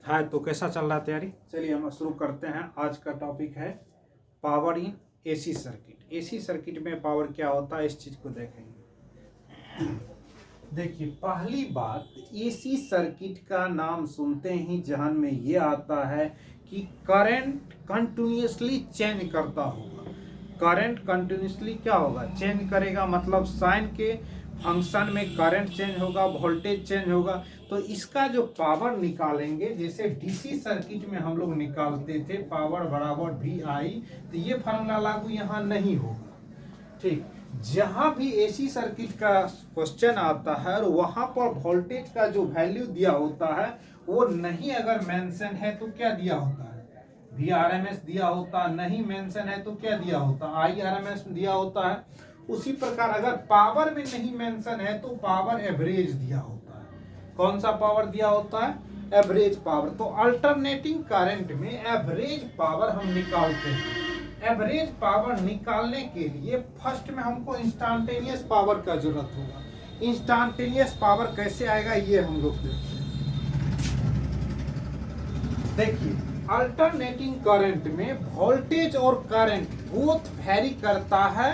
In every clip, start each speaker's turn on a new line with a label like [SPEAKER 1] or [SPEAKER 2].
[SPEAKER 1] हाँ, तो कैसा चल रहा है तैयारी? चलिए हम शुरू करते हैं। आज का टॉपिक है power in AC circuit. AC circuit में पावर क्या होता है, इस चीज को देखेंगे। देखिए, पहली बात, एसी सर्किट का नाम सुनते ही जहन में ये आता है कि करंट कंटिन्यूअसली चेंज करता होगा। करंट कंटिन्यूअसली क्या होगा, चेंज करेगा, मतलब साइन के फंक्शन में करंट चेंज होगा, वोल्टेज चेंज होगा। तो इसका जो पावर निकालेंगे, जैसे डीसी सर्किट में हम लोग निकालते थे पावर बराबर वी आई, तो ये फार्मूला लागू यहाँ नहीं होगा। ठीक, जहां भी एसी सर्किट का क्वेश्चन आता है और वहां पर वोल्टेज का जो वैल्यू दिया होता है वो नहीं अगर मेंशन है तो क्या दिया होता है, वी आर एम एस दिया होता, नहीं मेंशन है तो क्या दिया होता, आई आर एम एस दिया होता है। उसी प्रकार अगर पावर में नहीं मेंशन है तो पावर एवरेज दिया होता है। कौन सा पावर दिया होता है, एवरेज पावर। तो अल्टरनेटिंग करंट में एवरेज पावर हम निकालते हैं। एवरेज पावर निकालने के लिए फर्स्ट में हमको इंस्टेंटेनियस पावर का जरूरत होगा। इंस्टेंटेनियस पावर कैसे आएगा ये हम लोग देखते हैं। देखिए, अल्टरनेटिंग करंट में वोल्टेज और करंट बोथ वेरी करता है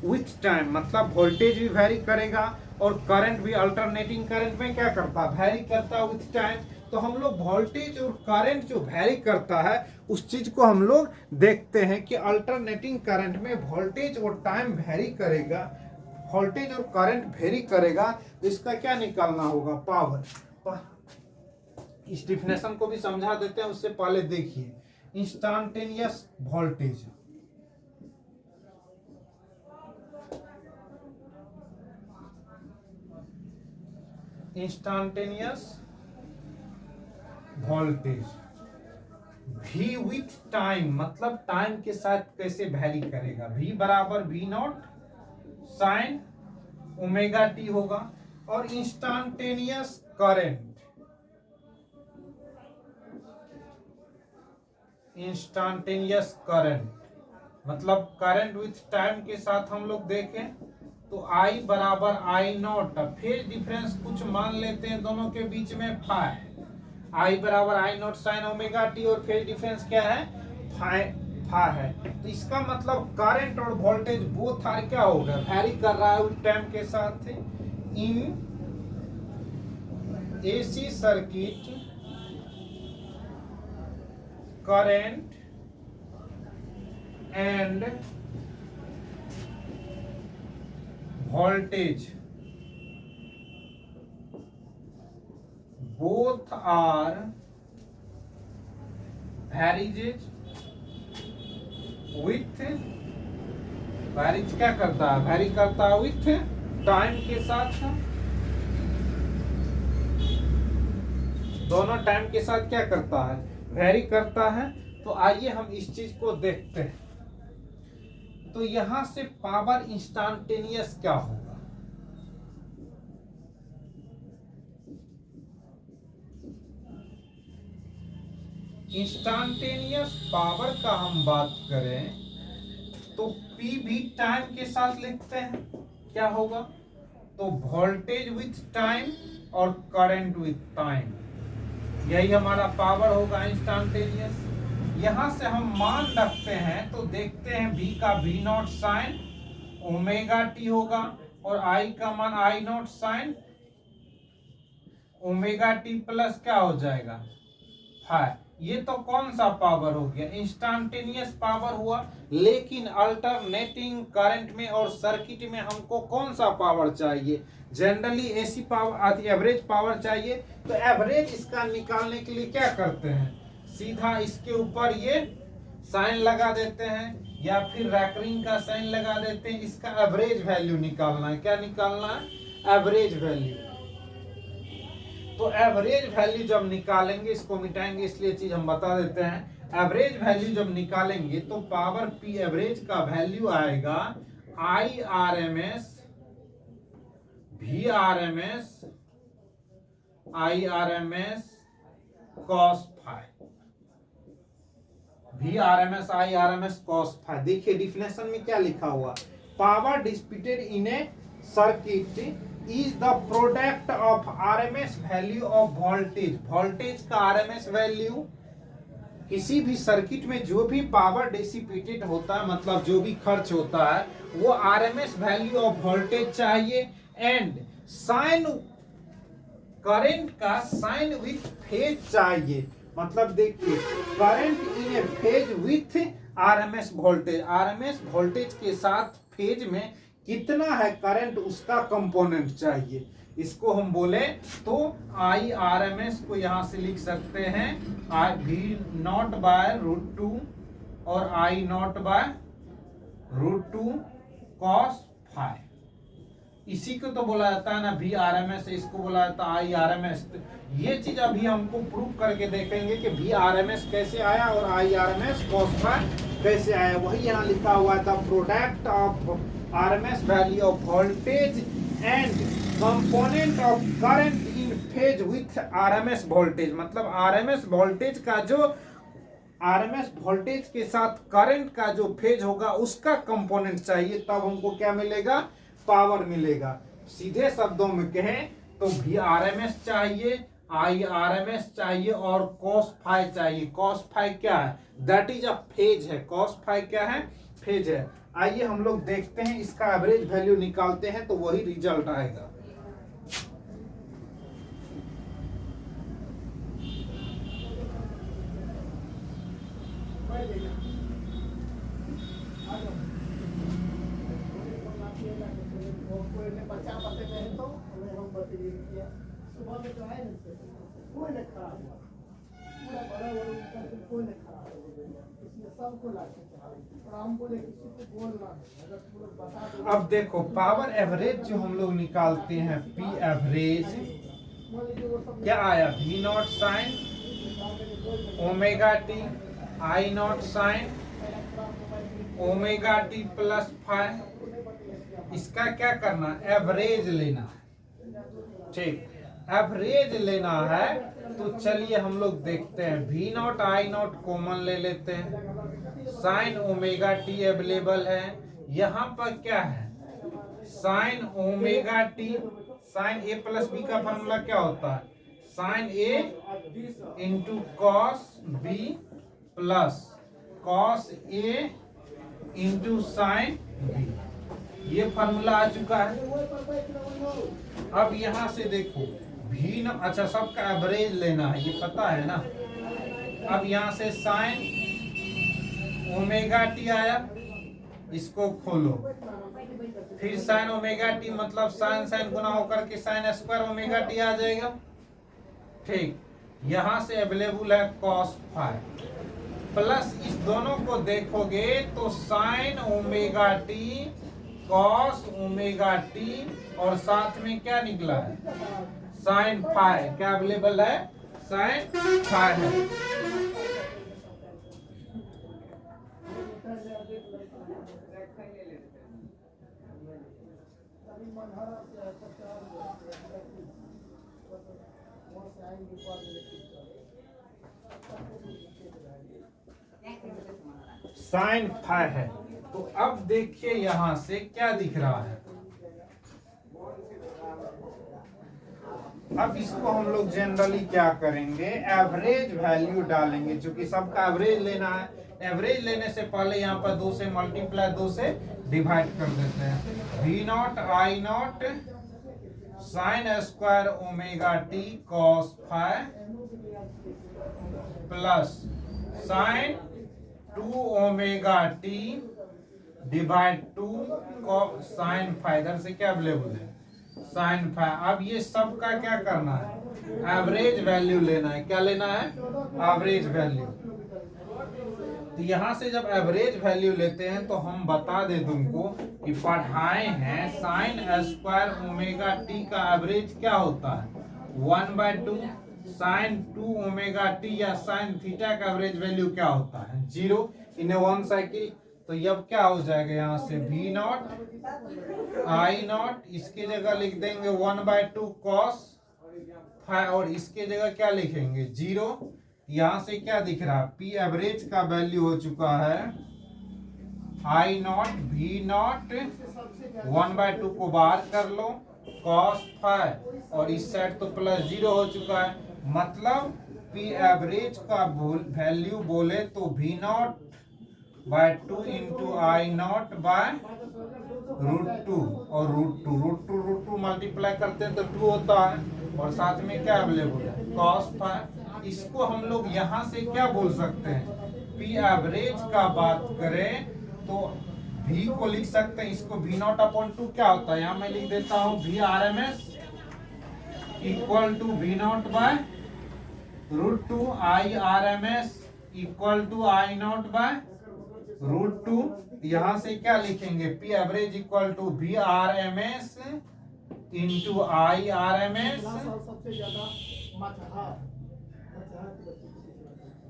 [SPEAKER 1] विथ टाइम, मतलब वोल्टेज भी वेरी करेगा और करंट भी अल्टरनेटिंग करंट में क्या करता है, वेरी करता है विथ टाइम। तो हम लोग वोल्टेज और करंट जो वेरी करता है उस चीज को हम लोग देखते हैं कि अल्टरनेटिंग करंट में वोल्टेज और टाइम वेरी करेगा, वोल्टेज और करंट वेरी करेगा, तो इसका क्या निकालना होगा, पावर। इस डिफिनेशन को भी समझा देते हैं, उससे पहले देखिए instantaneous voltage. Instantaneous voltage v with time, मतलब टाइम के साथ कैसे वैरी करेगा। v बराबर v not sine omega t होगा। और इंस्टेंटेनियस करंट, इंस्टेंटेनियस करंट मतलब करंट विथ टाइम के साथ हम लोग देखें तो I बराबर आई नॉट, फेज डिफरेंस कुछ मान लेते हैं दोनों के बीच में फाई। I बराबर आई नॉट साइन ओमेगा टी और फेज डिफरेंस क्या है, फाई है। तो इसका मतलब करंट और वोल्टेज बोथ आर क्या होगा, वैरी कर रहा है उस टाइम के साथ। इन AC circuit current end voltage both are varies with, varies क्या करता है, वैरी करता है विथ टाइम के साथ। दोनों टाइम के साथ क्या करता है, वैरी करता है। तो आइए हम इस चीज को देखते हैं। तो यहां से पावर इंस्टेंटेनियस क्या होगा, इंस्टेंटेनियस पावर का हम बात करें तो P भी टाइम के साथ लिखते हैं, क्या होगा, तो वोल्टेज विथ टाइम और करंट विथ टाइम, यही हमारा पावर होगा इंस्टेंटेनियस। यहां से हम मान रखते हैं तो देखते हैं V का V not sine omega t होगा और I का मान I not sine omega T plus क्या हो जाएगा, हाई। ये तो कौन सा पावर हो गया, इंस्टेंटेनियस पावर हुआ। लेकिन अल्टरनेटिंग करंट में और सर्किट में हमको कौन सा पावर चाहिए, generally AC power, average power चाहिए। तो एवरेज इसका निकालने के लिए क्या करते हैं, सीधा इसके ऊपर ये साइन लगा देते हैं या फिर रैकरिंग का साइन लगा देते हैं। इसका एवरेज वैल्यू निकालना है, क्या निकालना है, एवरेज वैल्यू। तो एवरेज वैल्यू जब निकालेंगे, इसको मिटाएंगे इसलिए चीज हम बता देते हैं। एवरेज वैल्यू जब निकालेंगे तो पावर पी एवरेज का वैल्यू आएगा I R M S V R M S I R M S cos phi, V R M S I R M S cos phi. देखिए डिफिनेशन में क्या लिखा हुआ, power dissipated in a circuit is the product of RMS value of voltage. Voltage का RMS value, किसी भी circuit में जो भी पावर डिसिपेटेड होता है, मतलब जो भी खर्च होता है, वो आरएमएस वैल्यू ऑफ वोल्टेज चाहिए। एंड साइन, करंट का साइन विथ फेज चाहिए। मतलब देखिए, current in A phase with RMS voltage, RMS voltage के साथ फेज में कितना है करंट, उसका कंपोनेंट चाहिए। इसको हम बोले तो आई आर एम एस को यहां से लिख सकते हैं आई वी नॉट बाय √2 और आई नॉट बाय √2 cos फाई। इसी को तो बोला जाता है ना वी आर एम एस, इसको बोला जाता है आई आर एम एस। ये चीज अभी हमको प्रूव करके देखेंगे कि वी आर एम एस कैसे आया और I R M S cos phi कैसे आया। वही यहाँ लिखा हुआ था, product of RMS value of voltage and component of current in phase with RMS voltage। मतलब RMS वोल्टेज का जो RMS वोल्टेज के साथ करंट का जो फेज होगा उसका कंपोनेंट चाहिए, तब हमको क्या मिलेगा, पावर मिलेगा। सीधे शब्दों में कहें तो VRMS चाहिए, IRMS चाहिए और cos फाई चाहिए। cos फाई क्या है, दैट इज अ फेज है। cos फाई क्या है, फेज है। आइए हम लोग देखते हैं, इसका एवरेज वैल्यू निकालते हैं तो वही रिजल्ट आएगा। अब देखो पावर एवरेज जो हम लोग निकालते हैं, पी एवरेज क्या आया, V naught sine omega T I not sine omega T plus phi. इसका क्या करना, एवरेज लेना है। ठीक, एवरेज लेना है तो चलिए हम लोग देखते हैं। V naught I naught common ले लेते हैं, साइन ओमेगा टी अवेलेबल है। यहाँ पर क्या है, sine omega t, sine a plus b का फॉर्मूला क्या होता है, sine a into cos b plus cos a into sine b. ये फॉर्मूला आ चुका है। अब यहां से देखो भी न, अच्छा सबका एवरेज लेना है, ये पता है ना। अब यहां से साइन ओमेगा टी आया, इसको खोलो, फिर साइन ओमेगा टी मतलब साइन साइन गुना होकर के साइन स्क्वायर ओमेगा टी आ जाएगा। ठीक, यहां से अवेलेबल है कॉस फाई प्लस, इस दोनों को देखोगे तो sign omega T cos omega T और साथ में क्या निकला है, साइन फाई। क्या अवेलेबल है, साइन फाई है। साइन फाई है। तो अब देखिए यहां से क्या दिख रहा है। अब इसको हम लोग जनरली क्या करेंगे, एवरेज वैल्यू डालेंगे। क्योंकि सबका एवरेज लेना है, एवरेज लेने से पहले यहाँ पर 2 से मल्टीप्लाई 2 से डिवाइड कर देते हैं। V naught I not sine square omega T cos phi plus sine 2 omega T divide 2 sine phi. इधर से क्या अवेलेबल है, साइन फाई। अब ये सब का क्या करना है, एवरेज वैल्यू लेना है। क्या लेना है, एवरेज वैल्यू। तो यहां से जब एवरेज वैल्यू लेते हैं तो हम बता दे तुमको कि पढ़ाए हैं साइन स्क्वायर ओमेगा टी का एवरेज क्या होता है, 1/2 साइन 2 ओमेगा टी या साइन थीटा का एवरेज वैल्यू क्या होता है, 0 इन 1 साइकिल। तो अब क्या हो जाएगा, यहाँ से वी नॉट आई नॉट, इसके जगह लिख देंगे 1/2 कॉस फाई और इसके जगह क्या लिखेंगे, 0। यहाँ से क्या दिख रहा है, पी एवरेज का वैल्यू हो चुका है आई नॉट वी नॉट 1/2 को बाहर कर लो cos फाई, और इस साइड तो प्लस 0 हो चुका है, मतलब पी एवरेज का वैल्यू बोले तो V naught by 2 into I naught by √2, और √2 मल्टीप्लाई करते हैं तो 2 होता है, और साथ में क्या अवेलेबल है cos फाई। इसको हम लोग यहाँ से क्या बोल सकते हैं, पी एवरेज का बात करें तो V को लिख सकते हैं, इसको V नॉट अपॉन 2 क्या होता है, यहाँ मैं लिख देता हूँ V RMS equal to V naught by √2, I RMS equal to I naught by √2। यहाँ से क्या लिखेंगे, P average equal to V RMS into I RMS,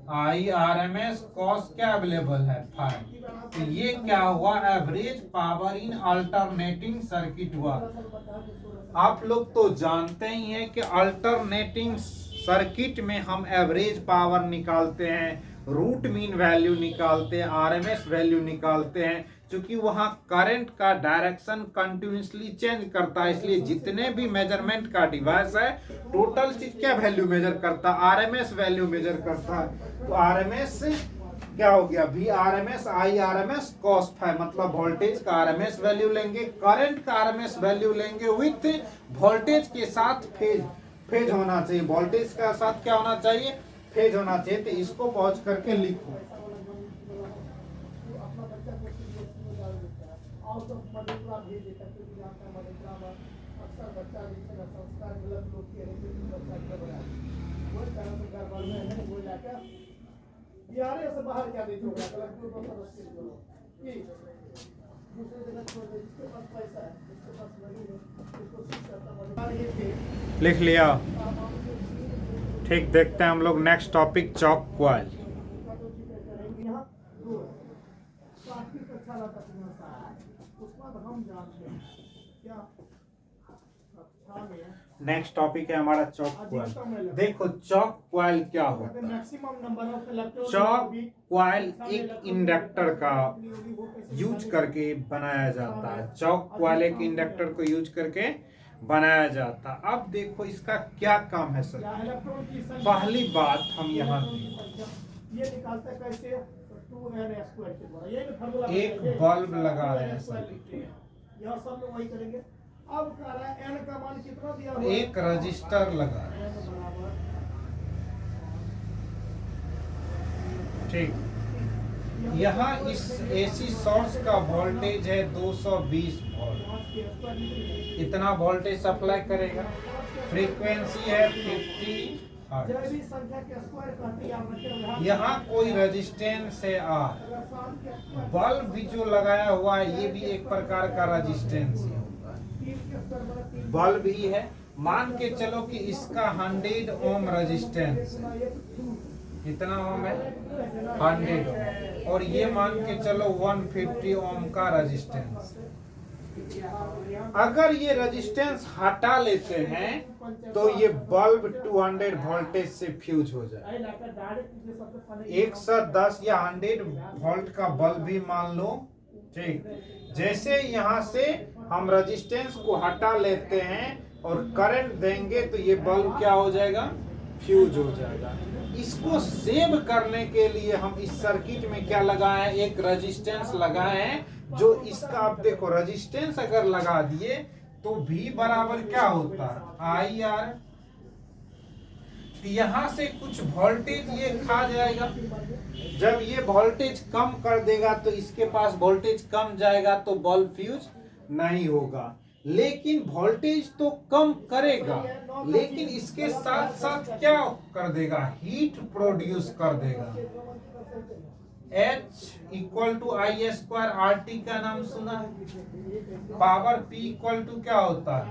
[SPEAKER 1] I RMS cos क्या अवेलेबल है फाई। तो ये क्या हुआ, average power in alternating circuit हुआ। आप लोग तो जानते ही हैं कि अल्टरनेटिंग सर्किट में हम एवरेज पावर निकालते हैं, रूट मीन वैल्यू निकालते हैं, आरएमएस वैल्यू निकालते हैं, क्योंकि वहां करंट का डायरेक्शन कंटिन्यूसली चेंज करता है, इसलिए जितने भी मेजरमेंट का डिवाइस है टोटल चीज क्या वैल्यू मेजर करता है, आरएमएस वैल्यू मेजर करता है। तो आरएमएस क्या हो गया, V RMS I RMS cos phi, मतलब वोल्टेज का RMS वैल्यू लेंगे, करंट का RMS वैल्यू लेंगे, विथ वोल्टेज के साथ फेज होना चाहिए, वोल्टेज का साथ क्या होना चाहिए, फेज होना चाहिए। तो इसको पहुंच करके लिखो,
[SPEAKER 2] से बाहर क्या देखो दूसरे जगह छोड़ दे, जिसके पास पैसा है, जिसके पास लगी है, उसको
[SPEAKER 1] लिख लिया। ठीक, देखते हैं हम लोग next topic, chalk coil. Next topic है हमारा चॉक क्वाइल। देखो चॉक क्वाइल क्या होता है, चॉक क्वाइल एक इंडक्टर का यूज करके बनाया जाता है, चॉक क्वाइल एक इंडक्टर को यूज करके बनाया जाता है। अब देखो इसका क्या काम है सर। पहली बात हम यहाँ एक बल्ब लगा रहे हैं सर,
[SPEAKER 2] यह सब लोग वही करेंगे। अब कह रहा है n का मान कितना दिया हुआ,
[SPEAKER 1] एक रजिस्टर लगा रहे हैं, ठीक। यहाँ इस एसी सोर्स का वोल्टेज है 220 वोल्ट, इतना वोल्टेज सप्लाई करेगा, फ्रीक्वेंसी है 50 हर्ट्ज। यहाँ कोई रेजिस्टेंस है R, बल्ब भी जो लगाया हुआ है ये भी एक प्रकार का रेजिस्टेंस ही होगा, बल्ब ही है। मान के चलो कि इसका 100 ओम रेजिस्टेंस है, कितना ओम है 100 ओम, और ये मान के चलो 150 ओम का रेजिस्टेंस। अगर ये रेजिस्टेंस हटा लेते हैं तो ये बल्ब 200 वोल्टेज से फ्यूज हो जाए, 110 या 100 वोल्ट का बल्ब भी मान लो, ठीक। जैसे यहाँ से हम रेजिस्टेंस को हटा लेते हैं और करंट देंगे तो ये बल्ब क्या हो जाएगा, फ्यूज हो जाएगा। इसको सेव करने के लिए हम इस सर्किट में क्या लगाए हैं, एक रेजिस्टेंस लगाए हैं, जो इसका आप देखो रेजिस्टेंस अगर लगा दिए तो V बराबर क्या होता है IR, यहाँ से कुछ वोल्टेज ये खा जाएगा, जब ये वोल्टेज कम कर देगा तो इसके पास वोल्टेज कम जाएगा तो बल्ब फ्यूज नहीं होगा। लेकिन वोल्टेज तो कम करेगा, लेकिन इसके साथ साथ क्या कर देगा, हीट प्रोड्यूस कर देगा। H equal to I square RT का नाम सुना है, पावर P इक्वल टू क्या होता है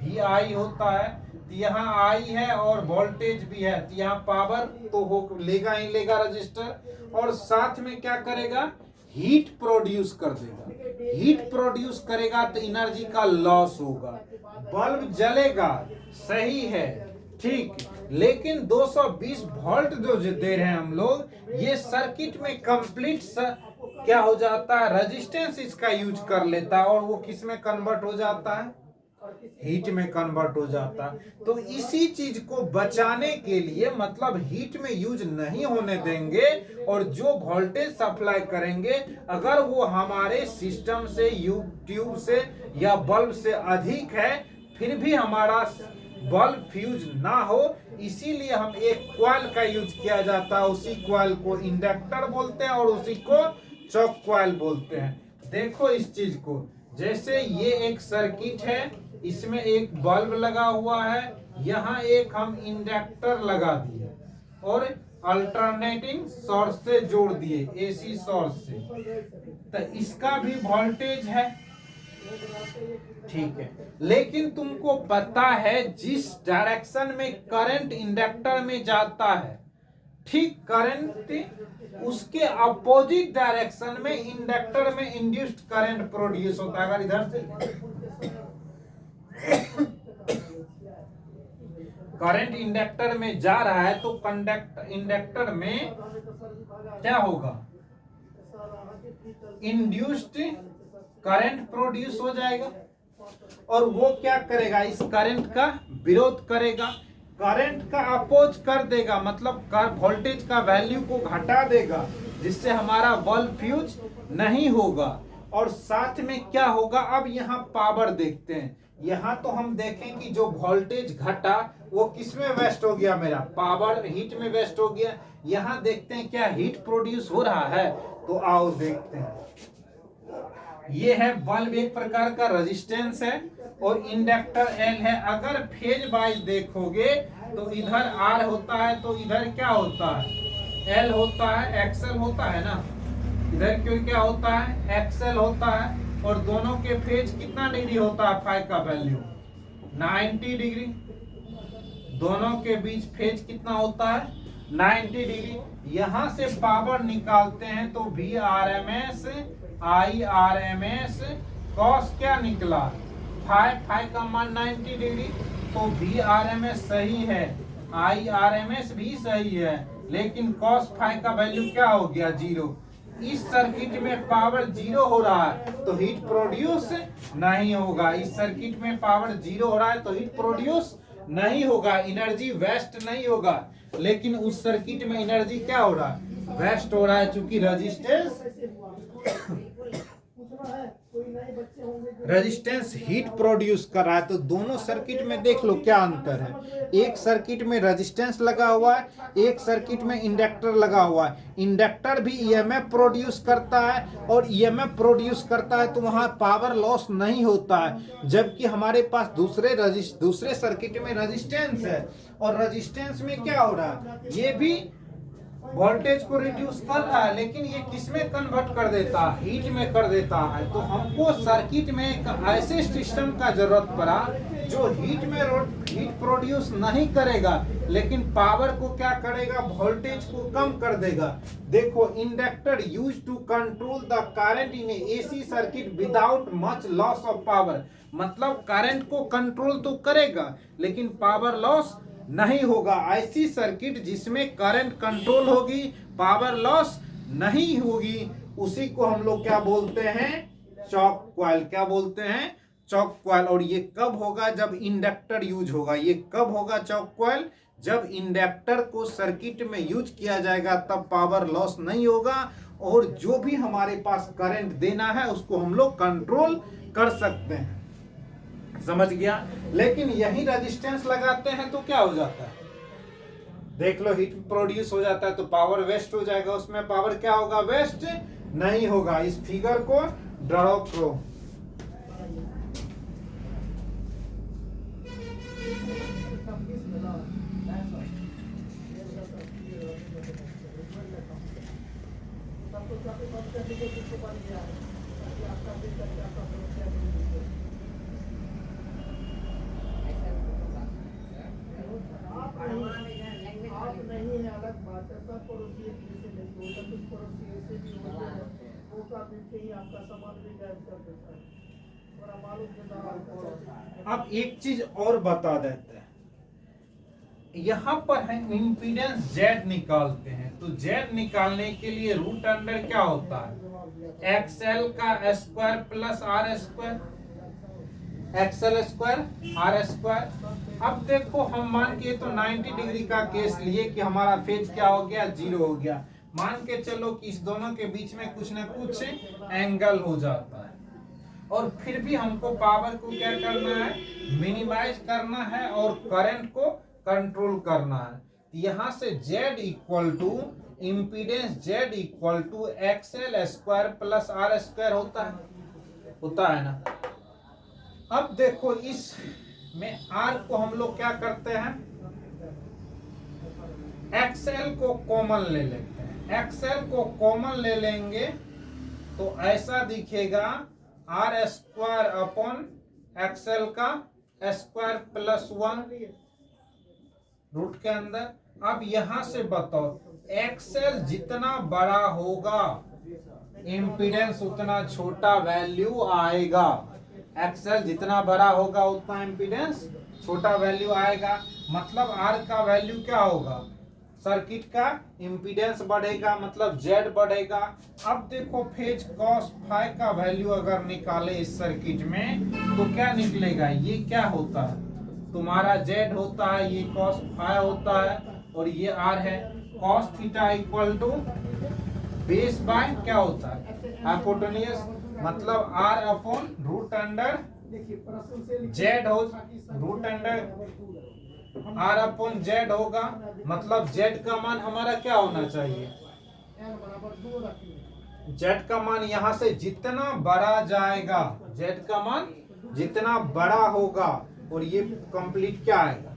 [SPEAKER 1] VI होता है। तो यहाँ I है और वोल्टेज भी है, तो यहाँ पावर तो हो लेगा ही लेगा रजिस्टर, और साथ में क्या करेगा, हीट प्रोड्यूस कर देगा। हीट प्रोड्यूस करेगा तो एनर्जी का लॉस होगा, बल्ब जलेगा, सही है, ठीक। लेकिन 220 वोल्ट जो दे रहे हैं हम लोग, ये सर्किट में कंप्लीट क्या हो जाता है, रेजिस्टेंस इसका यूज कर लेता है, और वो किस में कन्वर्ट हो जाता है, हीट में कन्वर्ट हो जाता। तो इसी चीज को बचाने के लिए, मतलब हीट में यूज नहीं होने देंगे और जो वोल्टेज सप्लाई करेंगे अगर वो हमारे सिस्टम से, ट्यूब से या बल्ब से अधिक है, फिर भी हमारा बल्ब फ्यूज ना हो, इसीलिए हम एक कॉइल का यूज किया जाता है। उसी कॉइल को इंडक्टर बोलते हैं और उसी को चौक कॉइल बोलते हैं। देखो इस चीज को, जैसे ये एक सर्किट है, इसमें एक बल्ब लगा हुआ है, यहाँ एक हम इंडक्टर लगा दिए और अल्टरनेटिंग सोर्स से जोड़ दिए, एसी सोर्स से, तो इसका भी वोल्टेज है, ठीक है। लेकिन तुमको पता है जिस डायरेक्शन में करंट इंडक्टर में जाता है, ठीक करंट उसके अपोजिट डायरेक्शन में इंडक्टर में इंड्यूस्ड करंट प्रोड्यूस होता है। अगर इधर से करंट इंडक्टर में जा रहा है तो इंडक्टर में क्या होगा, इंड्यूस्ड करंट प्रोड्यूस हो जाएगा और वो क्या करेगा, इस करंट का विरोध करेगा, करंट का अपोज कर देगा, मतलब वोल्टेज का वैल्यू को घटा देगा, जिससे हमारा बल्ब फ्यूज नहीं होगा। और साथ में क्या होगा, अब यहाँ पावर देखते हैं। यहाँ तो हम देखें कि जो वोल्टेज घटा वो किस में वेस्ट हो गया, मेरा पावर हीट में वेस्ट हो गया। यहाँ देखते हैं क्या हीट प्रोड्यूस हो रहा है, तो आओ देखते हैं। ये है बल्ब, एक प्रकार का रेजिस्टेंस है और इंडक्टर एल है। अगर फेज वाइज देखोगे तो इधर आर होता है तो इधर क्या होता है, एल होता है, एक्सएल होता है ना, इधर क्यों क्या होता है, एक्सएल होता है। और दोनों के फेज कितना डिग्री होता है, फाई का वैल्यू 90 डिग्री, दोनों के बीच फेज कितना होता है 90 डिग्री। यहां से पावर निकालते हैं तो V R M S I R M S cos क्या निकला, फाई का मान 90 डिग्री, तो वी आर एम एस सही है, आई आर एम एस भी सही है, लेकिन कॉस फाई का वैल्यू क्या हो गया, 0। इस सर्किट में पावर 0 हो रहा है तो हीट प्रोड्यूस नहीं होगा। इस सर्किट में पावर 0 हो रहा है तो हीट प्रोड्यूस नहीं होगा, एनर्जी वेस्ट नहीं होगा। लेकिन उस सर्किट में एनर्जी क्या हो रहा है, वेस्ट हो रहा है, चूंकि रेजिस्टेंस हीट प्रोड्यूस कर रहा है। तो दोनों सर्किट में देख लो क्या अंतर है, एक सर्किट में रेजिस्टेंस लगा हुआ है, एक सर्किट में इंडक्टर लगा हुआ है। इंडक्टर भी ईएमएफ प्रोड्यूस करता है और ईएमएफ प्रोड्यूस करता है तो वहां पावर लॉस नहीं होता है, जबकि हमारे पास दूसरे सर्किट में रेजिस्टेंस है और रेजिस्टेंस में क्या हो रहा है, ये भी वोल्टेज को रिड्यूस कर रहा है, लेकिन ये किस में कन्वर्ट कर देता है, हीट में कर देता है। तो हमको सर्किट में एक ऐसे सिस्टम का जरूरत पड़ा जो हीट प्रोड्यूस नहीं करेगा, लेकिन पावर को क्या करेगा, वोल्टेज को कम कर देगा। देखो, inductor use to control the current in AC circuit without much loss of power, मतलब करंट को कंट्रोल तो करेगा लेकिन पावर लॉस नहीं होगा। ऐसी सर्किट जिसमें करंट कंट्रोल होगी, पावर लॉस नहीं होगी, उसी को हम लोग क्या बोलते हैं, चौक कॉइल। क्या बोलते हैं, चौक कॉइल। और ये कब होगा, जब इंडक्टर यूज होगा। ये कब होगा चौक कॉइल, जब इंडक्टर को सर्किट में यूज किया जाएगा, तब पावर लॉस नहीं होगा और जो भी हमारे पास करंट देना है उसको हम लोग कंट्रोल कर सकते हैं। समझ गया। लेकिन यही रेजिस्टेंस लगाते हैं तो क्या हो जाता है, देख लो, हीट प्रोड्यूस हो जाता है तो पावर वेस्ट हो जाएगा, उसमें पावर क्या होगा, वेस्ट नहीं होगा। इस फिगर को ड्रॉ करो।
[SPEAKER 2] आप नहीं है अलग बात है, सब पड़ोसी एक दूसरे से नहीं होता, कुछ पड़ोसी ऐसे भी होते हैं वो का मिलते ही आपका सामान भी गायब कर देता है, बड़ा मालूम देता है।
[SPEAKER 1] अब एक चीज और बता देते हैं, यहाँ पर है इम्पीडेंस जेड निकालते हैं, तो जेड निकालने के लिए रूट अंडर क्या होता है, एक्सएल का square plus R square. XL square R square. अब देखो हम मान के तो 90 डिग्री का केस लिए कि हमारा फेज क्या हो गया, 0 हो गया। मान के चलो कि इस दोनों के बीच में कुछ ना कुछ एंगल हो जाता है, और फिर भी हमको पावर को क्या करना है, मिनिमाइज करना है और करंट को कंट्रोल करना है। यहाँ से Z equal to impedance Z equal to XL square plus R square होता है ना। अब देखो इस में R को हम लोग क्या करते हैं, एक्सएल को कॉमन ले लेते हैं। एक्सएल को कॉमन ले लेंगे तो ऐसा दिखेगा आर स्क्वायर अपॉन एक्सएल का स्क्वायर प्लस 1 रूट के अंदर। अब यहां से बताओ, एक्सएल जितना बड़ा होगा इम्पीडेंस उतना छोटा वैल्यू आएगा। एक्सएल जितना बड़ा होगा उतना इम्पीडेंस छोटा वैल्यू आएगा। मतलब आर का वैल्यू क्या होगा, सर्किट का इम्पीडेंस बढ़ेगा, मतलब जेड बढ़ेगा। अब देखो फेज कॉस फाई का वैल्यू अगर निकाले इस सर्किट में तो क्या निकलेगा, ये क्या होता है तुम्हारा जेड होता है, ये कॉस फाई होता है और ये आर है। Cos theta equal to base by क्या होता है, हाइपोटेन्यूज, मतलब R upon root under Z हो, root under R upon Z होगा। मतलब जेड का मान हमारा क्या होना चाहिए, जेड का मान यहां से जितना बड़ा जाएगा, जेड का मान जितना बड़ा होगा और ये कंप्लीट क्या आएगा,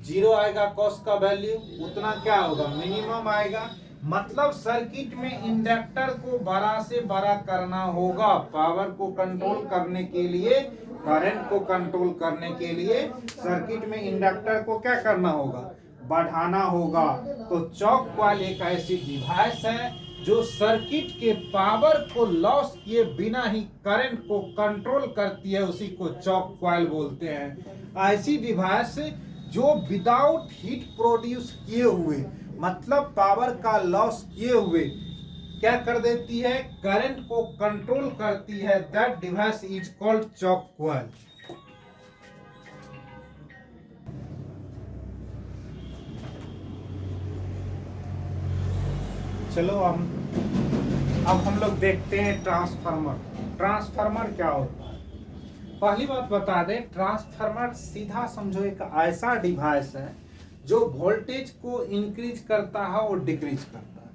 [SPEAKER 1] 0 आएगा। कॉस का वैल्यू उतना क्या होगा, मिनिमम आएगा। मतलब सर्किट में इंडक्टर को बड़ा से बड़ा करना होगा पावर को कंट्रोल करने के लिए, करंट को कंट्रोल करने के लिए सर्किट में इंडक्टर को क्या करना होगा, बढ़ाना होगा। तो चॉक कॉइल एक ऐसी डिवाइस है जो सर्किट के पावर को लॉस किए बिना ही करंट को कंट्रोल करती है, उसी को चॉक कॉइल बोलते हैं। ऐसी डिवाइस जो विदाउट हीट प्रोड्यूस किए हुए, मतलब पावर का लॉस किए हुए क्या कर देती है, करंट को कंट्रोल करती है, that device is called chalk coil. चलो अब हम लोग देखते हैं ट्रांसफार्मर। ट्रांसफार्मर क्या होता है, पहली बात बता दें, ट्रांसफार्मर सीधा समझो एक ऐसा डिवाइस है जो वोल्टेज को इंक्रीज करता है और डिक्रीज करता है,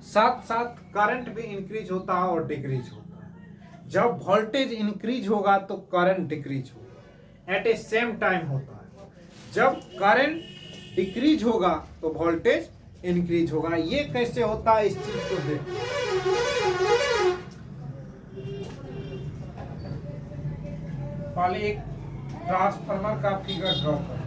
[SPEAKER 1] साथ साथ करंट भी इंक्रीज होता है और डिक्रीज होता है। जब वोल्टेज इंक्रीज होगा तो करंट डिक्रीज होगा, एट ए सेम टाइम होता है। जब करंट डिक्रीज होगा तो वोल्टेज इंक्रीज होगा। ये कैसे होता है, इस चीज को देखो। पहले एक ट्रांसफार्मर का फिगर ड्रॉ करें।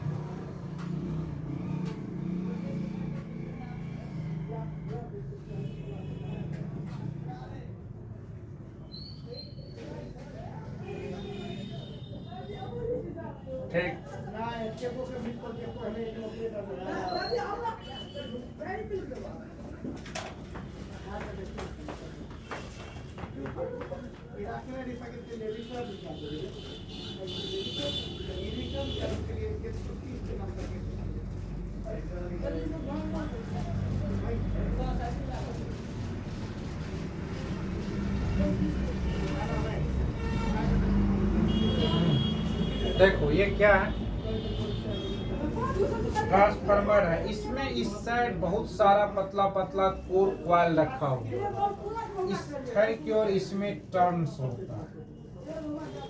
[SPEAKER 1] ठीक, देखो ये क्या है, ट्रांसफार्मर है। इसमें इस साइड बहुत सारा पतला पतला कोर कॉइल रखा हुआ है, इस साइड की ओर इसमें टर्न्स होता है।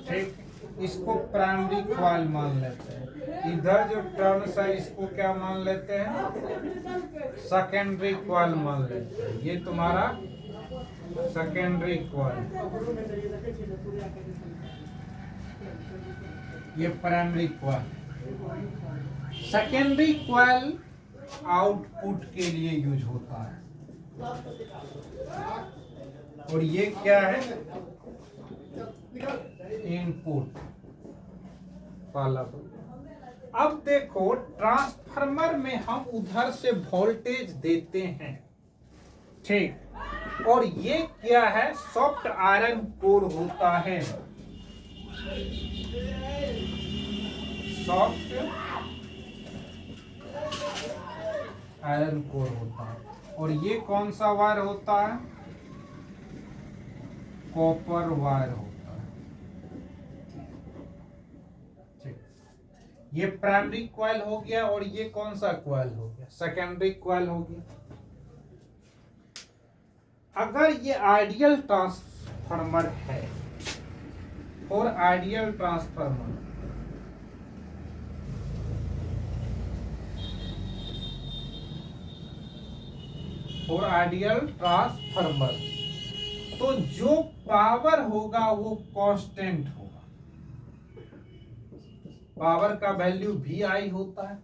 [SPEAKER 1] ठीक, इसको प्राइमरी कॉइल मान लेते हैं। इधर जो टर्न्स है इसको क्या मान लेते हैं, सेकेंडरी कॉइल मान लेते हैं। ये तुम्हारा सेकेंडरी कॉइल, ये primary coil. Secondary coil output के लिए यूज होता है, और ये क्या है, इनपुट वाला। अब देखो ट्रांसफार्मर में हम उधर से वोल्टेज देते हैं, ठीक, और ये क्या है, सॉफ्ट आयरन कोर होता है। सॉफ्ट आयरन कोर होता है। और ये कौन सा वायर होता है? कॉपर वायर होता है। ठीक, ये प्राइमरी कॉइल हो गया। और ये कौन सा कॉइल हो गया? सेकेंडरी कॉइल हो गया। अगर ये आइडियल ट्रांसफार्मर है और आइडियल ट्रांसफार्मर और आइडियल ट्रांसफार्मर, तो जो पावर होगा वो कांस्टेंट होगा। पावर का वैल्यू VI होता है।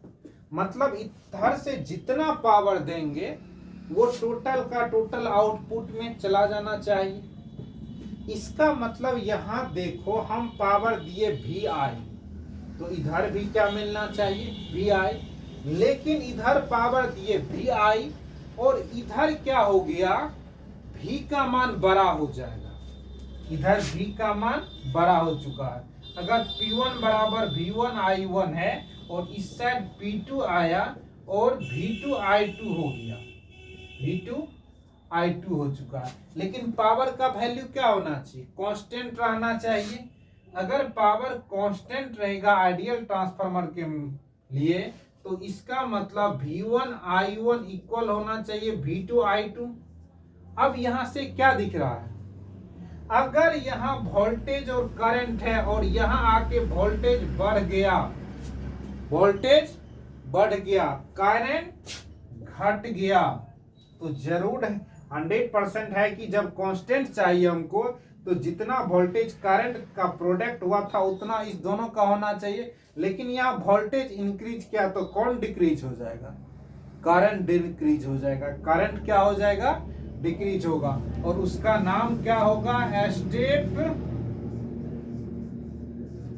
[SPEAKER 1] मतलब इधर से जितना पावर देंगे वो टोटल का टोटल आउटपुट में चला जाना चाहिए। इसका मतलब यहां देखो, हम पावर दिए VI, तो इधर भी क्या मिलना चाहिए? VI। लेकिन इधर पावर दिए VI और इधर क्या हो गया? V का मान बड़ा हो जाएगा। इधर V का मान बड़ा हो चुका है। अगर P1 बराबर V1I1 है और इस साइड P2 आया और V2I2 हो गया, V2I2 हो चुका है। लेकिन पावर का वैल्यू क्या होना चाहिए? कांस्टेंट रहना चाहिए। अगर पावर कांस्टेंट रहेगा आइडियल ट्रांसफार्मर के लिए, तो इसका मतलब V1I1 इक्वल होना चाहिए V2I2। अब यहां से क्या दिख रहा है? अगर यहां वोल्टेज और करंट है और यहां आके वोल्टेज बढ़ गया, वोल्टेज बढ़ गया, करंट घट गया, तो जरूर 100% है कि जब कांस्टेंट चाहिए हमको, तो जितना वोल्टेज करंट का प्रोडक्ट हुआ था उतना इस दोनों का होना चाहिए। लेकिन यहाँ वोल्टेज इंक्रीज किया तो कौन डिक्रीज हो जाएगा? करंट डिक्रीज हो जाएगा। करंट क्या हो जाएगा? डिक्रीज होगा। और उसका नाम क्या होगा? Step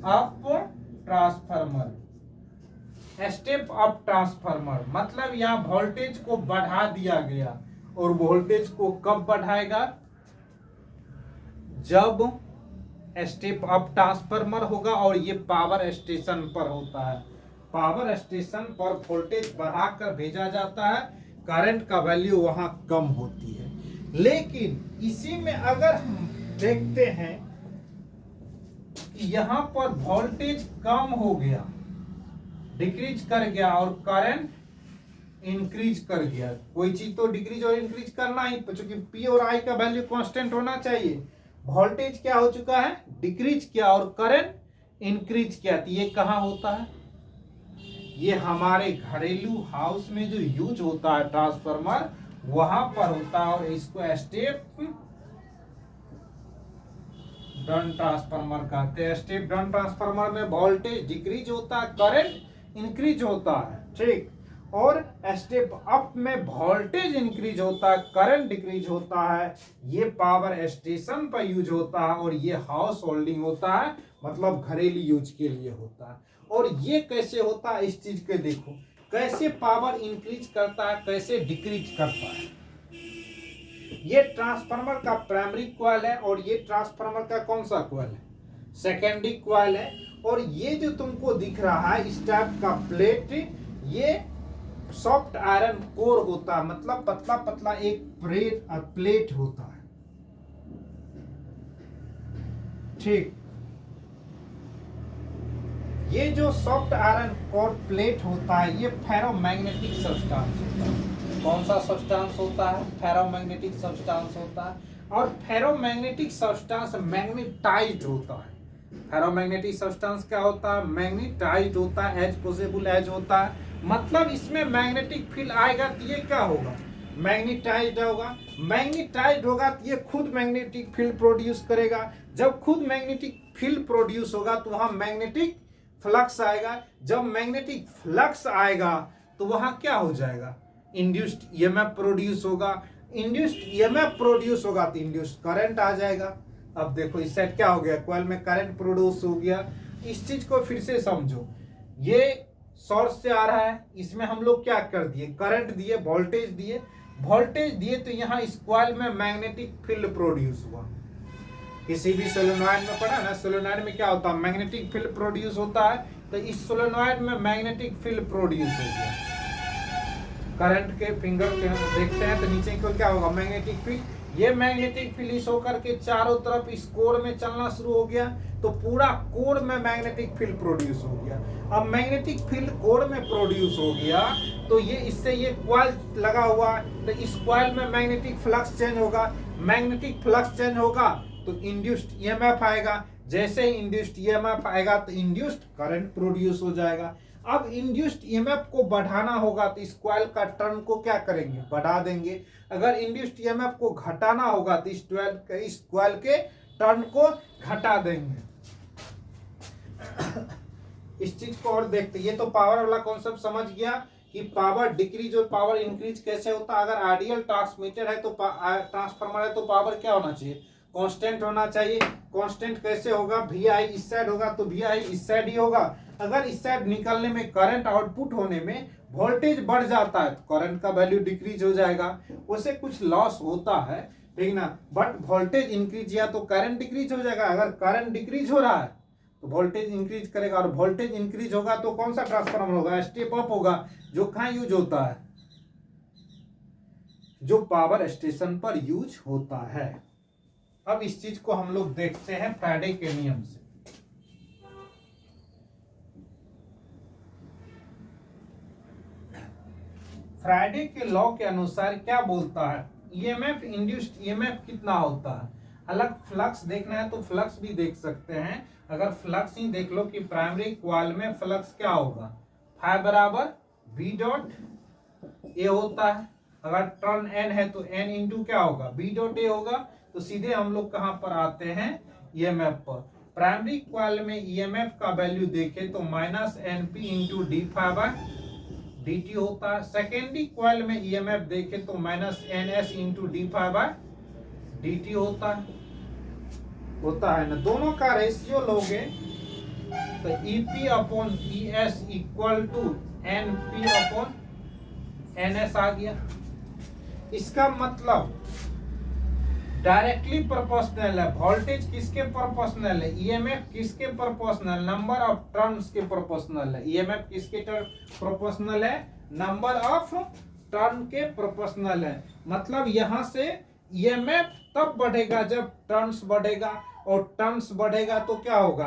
[SPEAKER 1] up transformer. Step up transformer मतलब यहाँ वोल्टेज को बढ़ा दिया गया। और वोल्टेज को कब बढ़ाएगा? जब स्टेप अप ट्रांसफार्मर होगा और ये पावर स्टेशन पर होता है। पावर स्टेशन पर वोल्टेज बढ़ाकर भेजा जाता है, करंट का वैल्यू वहां कम होती है। लेकिन इसी में अगर हम देखते हैं कि यहां पर वोल्टेज कम हो गया, डिक्रीज कर गया, और करंट इंक्रीज कर गया, कोई चीज तो डिक्रीज और इंक्रीज करना ही, क्योंकि P और I का वैल्यू कांस्टेंट होना चाहिए। वोल्टेज क्या हो चुका है? डिक्रीज किया और करंट इंक्रीज किया। तो ये कहां होता है? ये हमारे घरेलू हाउस में जो यूज होता है ट्रांसफार्मर, वहां पर होता है। और इसको स्टेप डाउन ट्रांसफार्मर कहते हैं। स्टेप डाउन ट्रांसफार्मर में वोल्टेज डिक्रीज होता है, करंट इंक्रीज होता है। ठीक। और स्टेप अप में वोल्टेज इंक्रीज होता है, करंट डिक्रीज होता है। ये पावर स्टेशन पर यूज होता है और ये हाउस होल्डिंग होता है, मतलब घरेलू यूज के लिए होता है। और ये कैसे होता है? इस चीज के देखो, कैसे पावर इंक्रीज करता है, कैसे डिक्रीज करता है। ये ट्रांसफार्मर का प्राइमरी कॉइल है और ये ट्रांसफार्मर का कौन सा कॉइल है? सेकेंडरी कॉइल है। और ये जो तुमको दिख रहा है इस टाइप का प्लेट, ये सॉफ्ट आयरन कोर होता है, मतलब पतला पतला एक प्लेट होता है। ठीक। ये जो सॉफ्ट आयरन कोर प्लेट होता है, ये फेरोमैग्नेटिक सब्सटेंस होता है। कौन सा सब्सटेंस होता है? फेरोमैग्नेटिक सब्सटेंस होता है। और फेरोमैग्नेटिक सब्सटेंस मैग्नेटाइज्ड होता है। फेरोमैग्नेटिक सब्सटेंस क्या होता है? मैग्नेटाइज्ड होता है, एज पॉसिबल एज होता है। मतलब इसमें मैग्नेटिक फील्ड आएगा तो ये क्या होगा? मैग्नेटाइज्ड होगा। मैग्नेटाइज्ड होगा तो ये खुद मैग्नेटिक फील्ड प्रोड्यूस करेगा। जब खुद मैग्नेटिक फील्ड प्रोड्यूस होगा तो वहां मैग्नेटिक फ्लक्स आएगा। जब मैग्नेटिक फ्लक्स आएगा तो वहां क्या हो जाएगा? इंड्यूस्ड ईएमएफ प्रोड्यूस होगा। इंड्यूस्ड ईएमएफ प्रोड्यूस होगा तो इंड्यूस्ड करंट आ जाएगा। अब देखो इस साइड क्या हो गया? कॉइल में करंट प्रोड्यूस हो गया। इस चीज को फिर से समझो, ये सोर्स से आ रहा है, इसमें हम लोग क्या कर दिए? करंट दिए, वोल्टेज दिए। वोल्टेज दिए तो यहाँ इस कॉइल में मैग्नेटिक फील्ड प्रोड्यूस हुआ। किसी भी सोलेनॉइड में पढ़ा ना, सोलेनॉइड में क्या होता है, मैग्नेटिक फील्ड प्रोड्यूस होता है। तो इस सोलेनॉइड में मैग्नेटिक फील्ड प्रोड्यूस हो गया, करंट के फिंगर के हम देखते हैं तो नीचे को क्या होगा, मैग्नेटिक फील्ड। ये मैग्नेटिक फील्ड इस होकर के चारों तरफ इस कोर में चलना शुरू हो गया, तो पूरा कोर में मैग्नेटिक फील्ड प्रोड्यूस हो गया। अब मैग्नेटिक फील्ड कोर में प्रोड्यूस हो गया तो ये इससे ये कॉइल लगा हुआ है, तो इस कॉइल में मैग्नेटिक फ्लक्स चेंज होगा। मैग्नेटिक फ्लक्स चेंज होगा तो इंड्यूस्ड ईएमएफ आएगा। जैसे ही इंड्यूस्ड ईएमएफ आएगा तो इंड्यूस्ड करंट प्रोड्यूस हो जाएगा। अब इंड्यूस्ड ईएमएफ को बढ़ाना होगा तो इस कॉइल का टर्न को क्या करेंगे, बढ़ा देंगे। अगर इंड्यूस्ड ईएमएफ को घटाना होगा तो इस कॉइल के टर्न को घटा देंगे। इस चीज को और देखते, ये तो पावर वाला कॉन्सेप्ट समझ गया कि पावर डिक्रीज और पावर इंक्रीज कैसे होता है। अगर आइडियल ट्रांसमीटर है तो ट्रांसफार्मर है तो पावर क्या होना चाहिए, कांस्टेंट होना चाहिए। कांस्टेंट कैसे होगा, वी आई इस साइड होगा तो वी आई इस साइड ही होगा। अगर इस साइड निकलने में करंट आउटपुट होने में वोल्टेज बढ़ जाता है तो करंट का वैल्यू डिक्रीज हो जाएगा, उससे कुछ लॉस होता है, ठीक ना। बट वोल्टेज इंक्रीज या तो करंट डिक्रीज हो जाएगा। अगर करंट डिक्रीज हो रहा है तो वोल्टेज इंक्रीज करेगा, और वोल्टेज इंक्रीज होगा तो कौन सा ट्रांसफार्मर होगा, स्टेप अप होगा, जो कहां यूज होता है, जो पावर स्टेशन पर यूज होता है। अब इस चीज को हम लोग देखते हैं फैराडे के नियम से। फैराडे के लॉ के अनुसार क्या बोलता है, ईएमएफ इंड्यूस्ड ईएमएफ कितना होता है। अलग फ्लक्स देखना है तो फ्लक्स भी देख सकते हैं। अगर फ्लक्स ही देख लो कि प्राइमरी कॉइल में फ्लक्स क्या होगा, फाई बराबर बी डॉट ए होता है। अगर टर्न एन है तो एन इंटू क्या होगा, बी डॉट ए होगा। तो सीधे हम लोग कहां पर आते हैं, ईएमएफ पर। प्राइमरी कॉइल में ईएमएफ का वैल्यू देखे तो minus N P into D phi by D T होता है। सेकेंडरी कॉइल में ईएमएफ देखे तो minus N S into D phi by D T होता है ना। दोनों का रेशियो लोगे तो EP upon E S equal to N P upon N S आ गया। इसका मतलब डायरेक्टली प्रोपोर्शनल है। वोल्टेज किसके प्रोपोर्शनल है, ईएमएफ किसके प्रोपोर्शनल, नंबर ऑफ टर्न्स के प्रोपोर्शनल है। ईएमएफ किसके प्रोपोर्शनल है, नंबर ऑफ टर्न के प्रोपोर्शनल है। मतलब यहां से ईएमएफ तब बढ़ेगा जब टर्न्स बढ़ेगा, और टर्न्स बढ़ेगा तो क्या होगा,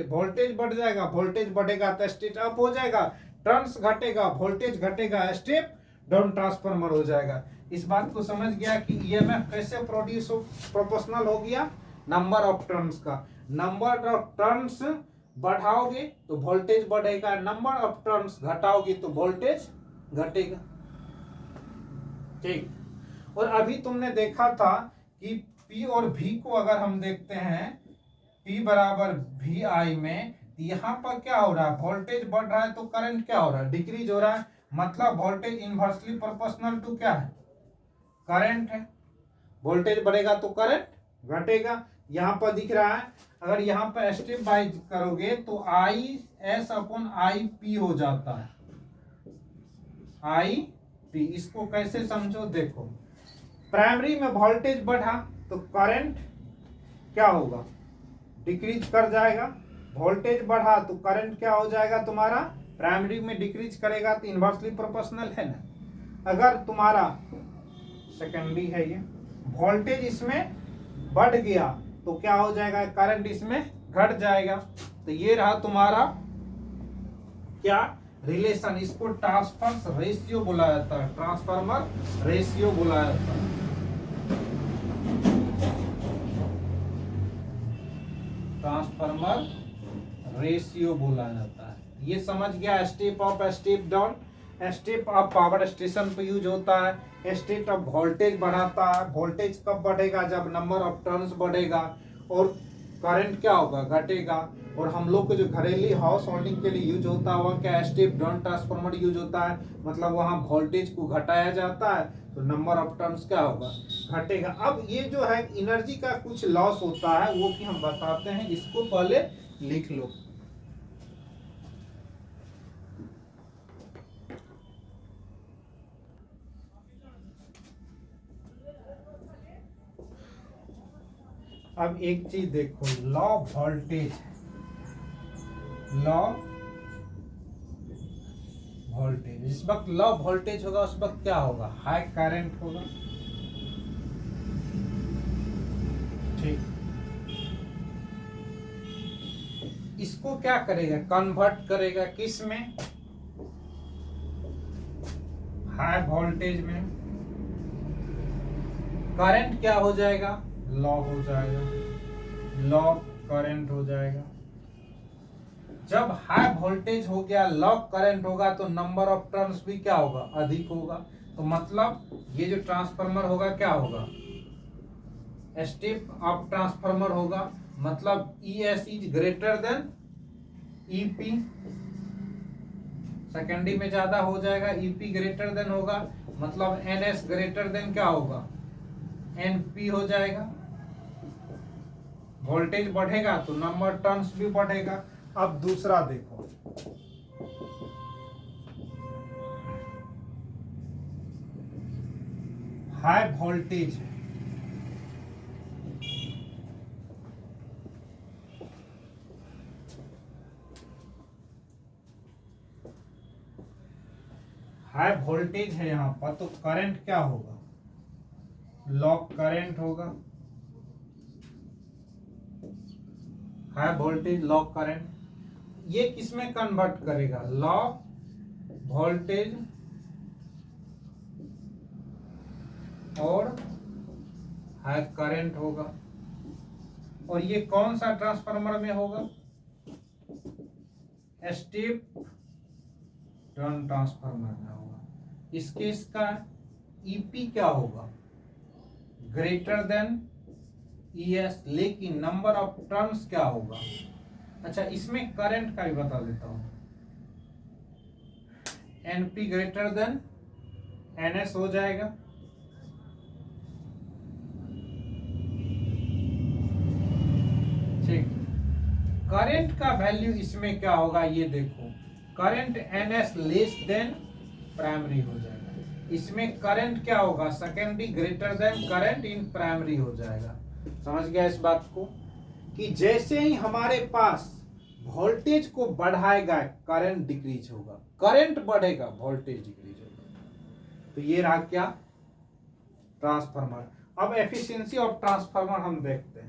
[SPEAKER 1] वोल्टेज बढ़ जाएगा। वोल्टेज बढ़ेगा तो स्टेप अप हो जाएगा, टर्न्स घटेगा, वोल्टेज घटेगा, स्टेप डाउन ट्रांसफार्मर हो जाएगा। इस बात को समझ गया कि ईएमएफ कैसे प्रोड्यूस हो, प्रोपोर्शनल हो गया नंबर ऑफ टर्न्स का। नंबर ऑफ टर्न्स बढ़ाओगे तो वोल्टेज बढ़ेगा, नंबर ऑफ टर्न्स घटाओगे तो वोल्टेज घटेगा, ठीक। और अभी तुमने देखा था कि P और V को अगर हम देखते हैं, P बराबर वी आई में, यहाँ पर क्या हो रहा है, वोल्टेज बढ़ रहा है तो करंट क्या हो रहा है, डिक्रीज हो रहा है। मतलब वोल्टेज इनवर्सली प्रोपोर्शनल टू क्या है, करंट है। वोल्टेज बढ़ेगा तो करंट घटेगा। यहाँ पर दिख रहा है, अगर यहाँ पर स्टेप वाइज करोगे तो I S upon I P हो जाता है, आई पी। इसको कैसे समझो, देखो प्राइमरी में वोल्टेज बढ़ा तो करंट क्या होगा, डिक्रीज कर जाएगा। वोल्टेज बढ़ा तो करंट क्या हो जाएगा तुम्हारा, प्राइमरी में डिक्रीज करेगा तो इनवर्सली प्रोपोर्शनल है ना। अगर तुम्हारा सेकेंडरी है ये, वोल्टेज इसमें बढ़ गया तो क्या हो जाएगा, करंट इसमें घट जाएगा। तो ये रहा तुम्हारा क्या रिलेशन। इसको ट्रांसफर रेशियो बोला जाता है, ट्रांसफार्मर रेशियो बोला जाता है। ट्रांसफार्मर रेशियो बोला जाता है। ये समझ गया, step up step down. Step up power station पे यूज होता है, स्टेप अप वोल्टेज बढ़ाता है। वोल्टेज कब बढ़ेगा, जब नंबर ऑफ टर्न्स बढ़ेगा, और करंट क्या होगा, घटेगा। और हम लोग को जो घरेलू हाउस होल्डिंग के लिए यूज होता है वह क्या, स्टेप डाउन ट्रांसफार्मर यूज होता है। मतलब वहां वोल्टेज को घटाया जाता है तो नंबर ऑफ टर्न्स क्या होगा, घटेगा। अब ये जो है एनर्जी का कुछ लॉस होता है, वो कि हम बताते हैं, इसको पहले लिख लो। अब एक चीज देखो, लॉ वोल्टेज, लॉ वोल्टेज, इस वक्त लॉ वोल्टेज होगा उस वक्त क्या होगा, हाई करंट होगा। ठीक, इसको क्या करेगा, कन्वर्ट करेगा किस में, हाई वोल्टेज में। करंट क्या हो जाएगा, लॉ हो जाएगा, लॉ करंट हो जाएगा। जब हाई वोल्टेज हो गया, लॉ करंट होगा तो नंबर ऑफ टर्न्स भी क्या होगा, अधिक होगा। तो मतलब ये जो ट्रांसफार्मर होगा क्या होगा, स्टेप अप ट्रांसफार्मर होगा। मतलब ES is greater than EP, secondary में ज्यादा हो जाएगा, EP ग्रेटर देन होगा, मतलब NS ग्रेटर देन क्या होगा, NP हो जाएगा। वोल्टेज बढ़ेगा तो नंबर टर्न्स भी बढ़ेगा। अब दूसरा देखो, हाई वोल्टेज है, हाई वोल्टेज है यहां पर, तो करंट क्या होगा, लॉक करंट होगा। हाई वोल्टेज लॉक करंट, ये किसमें कन्वर्ट करेगा, लॉ वोल्टेज और हाई करंट होगा। और ये कौन सा ट्रांसफार्मर में होगा, स्टेप डाउन ट्रांसफार्मर में होगा। इसका EP क्या होगा, ग्रेटर देन ES, लेकिन नंबर ऑफ टर्न्स क्या होगा। अच्छा, इसमें करंट का भी बता देता हूं, NP ग्रेटर देन NS हो जाएगा। ठीक, करंट का वैल्यू इसमें क्या होगा, ये देखो, current NS less than primary हो जाएगा। इसमें करंट क्या होगा, secondary greater than current in primary हो जाएगा। समझ गया इस बात को, कि जैसे ही हमारे पास वोल्टेज को बढ़ाएगा करंट डिक्रीज होगा, करंट बढ़ेगा वोल्टेज डिक्रीज होगा। तो ये रहा क्या, ट्रांसफार्मर। अब एफिशिएंसी ऑफ ट्रांसफार्मर हम देखते हैं।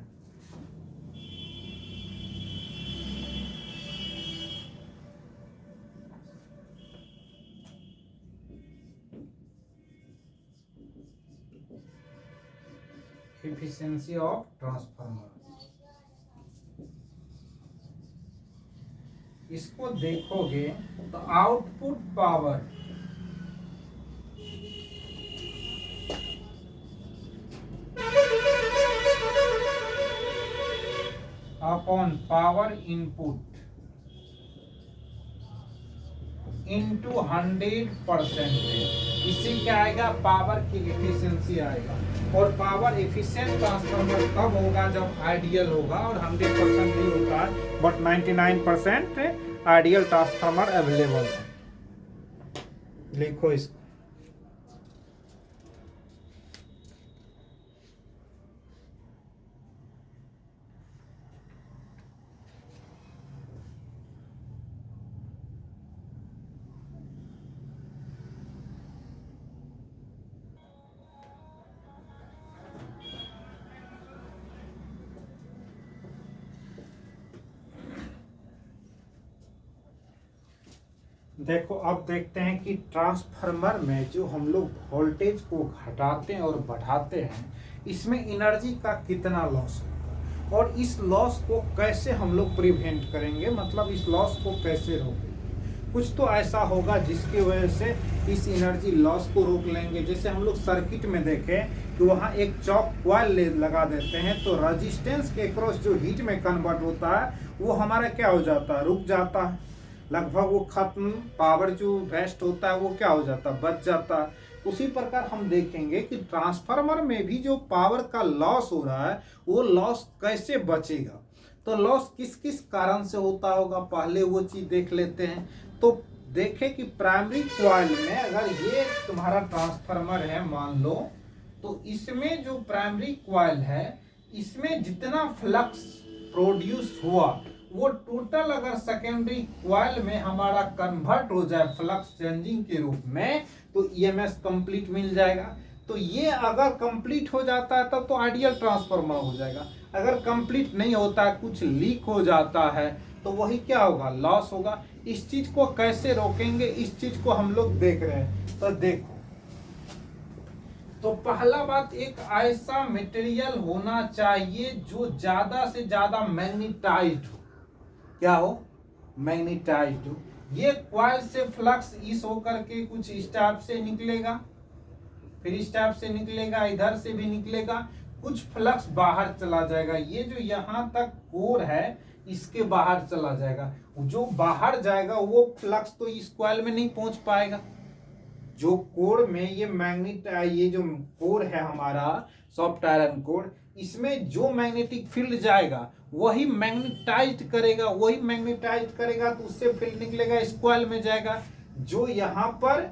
[SPEAKER 1] एफिशिएंसी ऑफ ट्रांसफार्मर, इसको देखोगे तो output power upon power input into 100%, इससे क्या आएगा, पावर की एफिशिएंसी आएगा। और पावर एफिशिएंट ट्रांसफार्मर कब होगा, जब आइडियल होगा, और 100% नहीं होता है, बट 99% आइडियल ट्रांसफार्मर अवेलेबल है। लिखो इसको, देखो। अब देखते हैं कि ट्रांसफार्मर में जो हम लोग वोल्टेज को घटाते हैं और बढ़ाते हैं, इसमें एनर्जी का कितना लॉस होगा, और इस लॉस को कैसे हम लोग प्रिवेंट करेंगे, मतलब इस लॉस को कैसे रोकेंगे। कुछ तो ऐसा होगा जिसकी वजह से इस एनर्जी लॉस को रोक लेंगे। जैसे हम लोग सर्किट में देखें कि वहाँ एक चॉक कॉइल लगा देते हैं, तो रेजिस्टेंस के क्रॉस जो हीट में कन्वर्ट होता है वो हमारा क्या हो जाता है, रुक जाता है, लगभग वो खत्म, पावर जो वेस्ट होता है वो क्या हो जाता है, बच जाता है। उसी प्रकार हम देखेंगे कि ट्रांसफार्मर में भी जो पावर का लॉस हो रहा है वो लॉस कैसे बचेगा। तो लॉस किस किस कारण से होता होगा, पहले वो चीज देख लेते हैं। तो देखें कि प्राइमरी कॉइल में अगर ये तुम्हारा ट्रांसफार्मर है मान लो, तो इसमें जो प्राइमरी कॉइल है इसमें जितना फ्लक्स प्रोड्यूस हुआ वो टोटल अगर सेकेंडरी कॉइल में हमारा कन्वर्ट हो जाए फ्लक्स चेंजिंग के रूप में तो ईएमएस कंप्लीट मिल जाएगा। तो ये अगर कंप्लीट हो जाता है तब तो आइडियल ट्रांसफार्मर हो जाएगा। अगर कंप्लीट नहीं होता है, कुछ लीक हो जाता है, तो वही क्या होगा, लॉस होगा। इस चीज को कैसे रोकेंगे, इस चीज को हम लोग देख रहे हैं। तो देखो, तो पहला बात, एक ऐसा मटेरियल होना चाहिए जो ज्यादा से ज्यादा मैग्नेटाइज्ड हो। क्या हो, मैग्नेटाइज्ड हो। ये कॉइल से फ्लक्स इस होकर के कुछ इस टाइप से निकलेगा, फिर इस टाइप से निकलेगा, इधर से भी निकलेगा, कुछ फ्लक्स बाहर चला जाएगा। ये जो यहाँ तक कोर है इसके बाहर चला जाएगा। जो बाहर जाएगा वो फ्लक्स तो इस कॉइल में नहीं पहुंच पाएगा। जो कोर में ये मैग्नेट, ये जो कोर है हमारा सॉफ्ट आयरन कोर, इसमें जो मैग्नेटिक फील्ड जाएगा वही मैग्नेटाइज्ड करेगा, वही मैग्नेटाइज्ड करेगा तो उससे फील्ड निकलेगा, इस कॉइल में जाएगा। जो यहाँ पर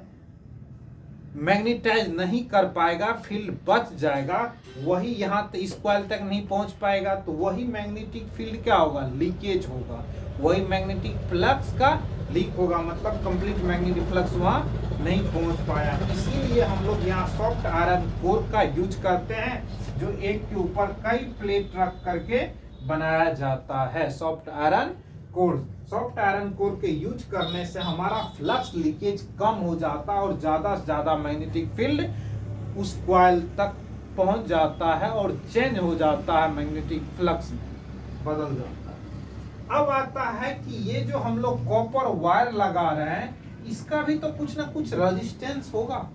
[SPEAKER 1] मैग्नेटाइज नहीं कर पाएगा, फील्ड बच जाएगा, वही यहाँ तक इस कॉइल तक नहीं पहुंच पाएगा, तो वही मैग्नेटिक फील्ड क्या होगा, लीकेज होगा, वही मैग्नेटिक फ्लक्स का लीक होगा। मतलब कंप्लीट मैग्नेटिक फ्लक्स वहां नहीं पहुंच पाया। इसीलिए हम लोग यहाँ सॉफ्ट आयरन कोर का यूज करते हैं, जो एक के ऊपर कई प्लेट रख करके बनाया जाता है। Soft iron core, soft iron core के यूज करने से हमारा फ्लक्स लीकेज कम हो जाता है और ज्यादा से ज्यादा मैग्नेटिक फील्ड उस कॉइल तक पहुंच जाता है और चेंज हो जाता है, मैग्नेटिक फ्लक्स में बदल जाता है। अब आता है कि ये जो हम लोग कॉपर वायर लगा रहे हैं, इसका भी तो कुछ ना कुछ रेजिस्टेंस होगा,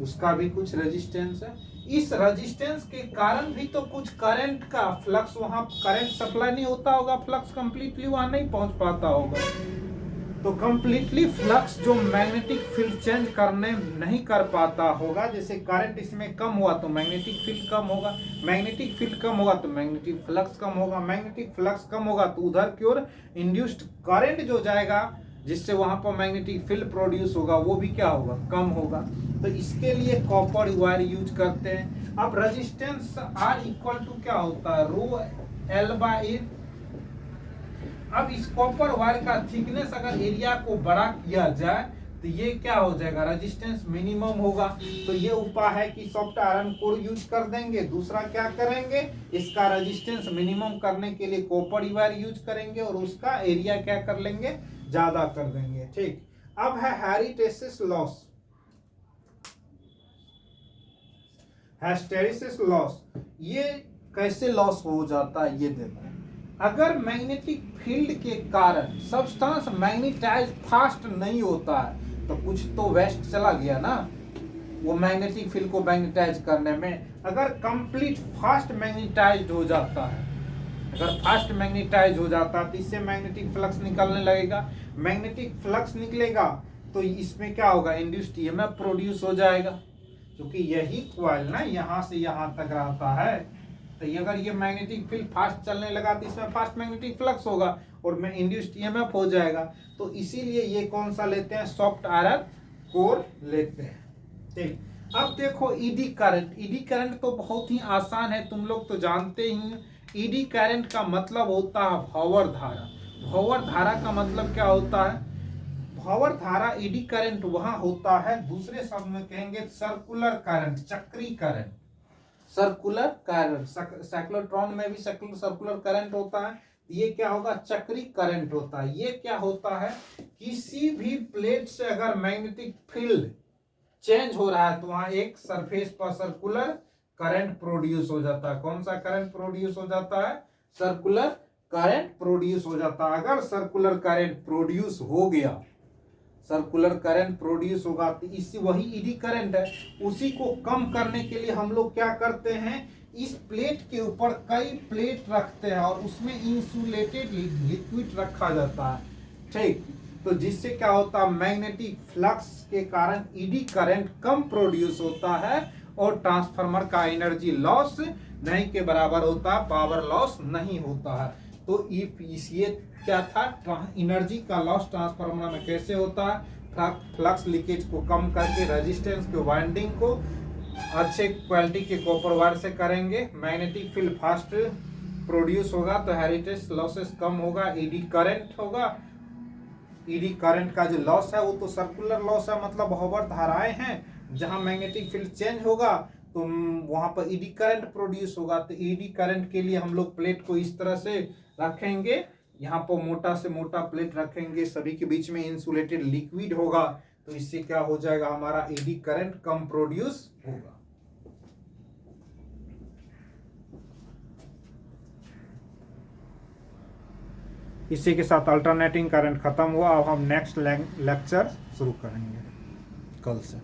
[SPEAKER 1] उसका भी कुछ रेजिस्टेंस है। इस रेजिस्टेंस के कारण भी तो कुछ करंट का फ्लक्स, वहां करंट सप्लाई नहीं होता होगा, फ्लक्स कंप्लीटली वहां नहीं पहुंच पाता होगा। तो कंप्लीटली फ्लक्स जो मैग्नेटिक फील्ड चेंज करने नहीं कर पाता होगा, जैसे करंट इसमें कम हुआ तो मैग्नेटिक फील्ड कम होगा, मैग्नेटिक फील्ड कम होगा तो मैग्नेटिक फ्लक्स कम होगा, मैग्नेटिक फ्लक्स कम होगा तो उधर की ओर इंड्यूस्ड करंट जो जाएगा जिससे वहां पर मैग्नेटिक फील्ड प्रोड्यूस होगा वो भी क्या होगा, कम होगा। तो इसके लिए कॉपर वायर यूज करते हैं। अब रेजिस्टेंस R इक्वल टू क्या होता है, रो L/A। अब इस कॉपर वायर का थिकनेस अगर एरिया को बड़ा किया जाए तो ये क्या हो जाएगा, रेजिस्टेंस मिनिमम होगा। तो ये उपाय है कि सॉफ्ट आयरन कोर यूज कर देंगे। दूसरा क्या करेंगे, इसका रेजिस्टेंस मिनिमम करने के लिए कॉपर वायर यूज करेंगे और उसका एरिया क्या कर लेंगे, ज्यादा कर देंगे। ठीक, अब है हेरिस्टिस लॉस। हिस्टैरिसीस लॉस, ये कैसे लॉस हो जाता है ये देखो। अगर मैग्नेटिक फील्ड के कारण सब्सटेंस मैग्नेटाइज फास्ट नहीं होता है तो कुछ तो वेस्ट चला गया ना, वो मैग्नेटिक फील्ड को मैग्नेटाइज करने में। अगर कंप्लीट फास्ट मैग्नेटाइज्ड हो जाता है, अगर फास्ट मैग्नेटाइज हो जाता है तो इससे मैग्नेटिक फ्लक्स निकलने लगेगा। मैग्नेटिक फ्लक्स निकलेगा तो इसमें क्या होगा, इंड्यूस्ड ईएमएफ प्रोड्यूस हो जाएगा, क्योंकि यही कॉइल ना यहाँ से यहाँ तक रहता है। तो अगर ये मैग्नेटिक फील्ड फास्ट चलने लगा तो इसमें फास्ट मैग्नेटिक फ्लक्स होगा और में इंड्यूस्ड ईएमएफ हो जाएगा। तो इसीलिए ये कौन सा लेते हैं, सॉफ्ट आयरन कोर लेते हैं। ठीक, अब देखो ईडी करंट। ईडी करंट तो बहुत ही आसान है, तुम लोग तो जानते ही। ईडी करंट का मतलब होता है भंवर धारा। भंवर धारा का मतलब क्या होता है, भंवर धारा ईडी करंट वहां होता है, दूसरे शब्द में कहेंगे सर्कुलर करंट, चक्री करंट, सर्कुलर करंट। साइक्लोट्रॉन में भी सर्कुलर करंट होता है, ये क्या होगा, चक्री करंट होता है। ये क्या होता है, किसी भी प्लेट से अगर मैग्नेटिक फील्ड चेंज हो रहा है तो वहां एक सरफेस पर सर्कुलर करंट प्रोड्यूस हो जाता है। कौन सा करंट प्रोड्यूस हो जाता है, सर्कुलर करंट प्रोड्यूस हो जाता है। अगर सर्कुलर करंट प्रोड्यूस हो गया, सर्कुलर करंट प्रोड्यूस होगा तो इसी वही ईडी करंट है। उसी को कम करने के लिए हम लोग क्या करते हैं, इस प्लेट के ऊपर कई प्लेट रखते हैं और उसमें इंसुलेटेड लिक्विड रखा जाता है। ठीक, तो जिससे क्या होता है, मैग्नेटिक फ्लक्स के कारण ईडी करंट कम प्रोड्यूस होता है और ट्रांसफार्मर का एनर्जी लॉस नहीं के बराबर होता है, पावर लॉस नहीं होता है। तो ये क्या था, एनर्जी का लॉस ट्रांसफार्मर में कैसे होता है, फ्लक्स लीकेज को कम करके रेजिस्टेंस के वाइंडिंग को अच्छे क्वालिटी के कॉपर वायर से करेंगे। मैग्नेटिक फील्ड फास्ट प्रोड्यूस होगा तो हेरिटेज लॉसेस कम होगा। ईडी करंट होगा। ईडी करंट का जो लॉस है वो तो सर्कुलर लॉस है, मतलब बराबर धाराएं हैं। जहां मैग्नेटिक फील्ड चेंज होगा तो वहां पर ईडी करंट प्रोड्यूस होगा। तो ईडी करंट के लिए हम लोग प्लेट को इस तरह से रखेंगे, यहाँ पर मोटा से मोटा प्लेट रखेंगे, सभी के बीच में इंसुलेटेड लिक्विड होगा। तो इससे क्या हो जाएगा, हमारा ईडी करंट कम प्रोड्यूस होगा। इसी के साथ अल्टरनेटिंग करंट खत्म हुआ। अब हम नेक्स्ट लेक्चर शुरू करेंगे कल से।